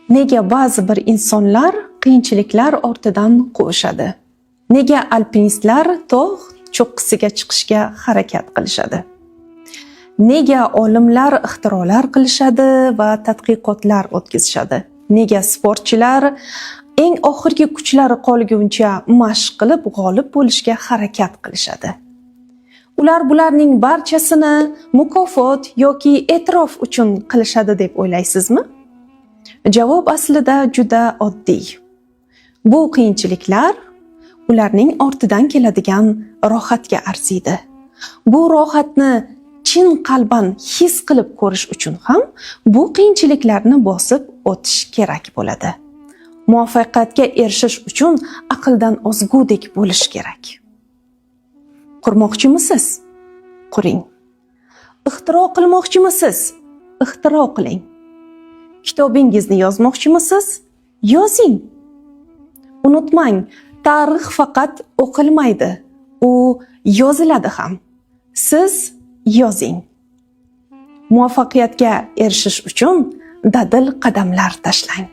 Nega ba'zi bir insonlar qiyinchiliklar ortidan quvishadi? Nega alpinistlar tog' cho'qqisiga chiqishga harakat qilishadi? Nega olimlar ixtirolar qilishadi va tadqiqotlar o'tkazishadi? Nega sportchilar eng oxirgi kuchlari qolguncha mashq qilib g'olib bo'lishga harakat qilishadi? Ular bularning barchasini mukofot yoki e'tirof uchun qilishadi deb o'ylaysizmi? Javob aslida juda oddiy. Bu qiyinchiliklar ularning ortidan keladigan rohatga arziydi. Bu rohatni chin qalban his qilib ko'rish uchun ham bu qiyinchiliklarni bosib o'tish kerak bo'ladi. Muvaffaqiyatga erishish uchun aqldan ozgudek bo'lish kerak. Qurmoqchimisiz? Quring. Ixtiro qilmoqchimisiz? Ixtiro qiling. Kitobingizni yozmoqchimisiz? Yozing. Unutmang, tarix faqat o'qilmaydi, u yoziladi ham. Siz yozing. Muvaffaqiyatga erishish uchun dadil qadamlar tashlang.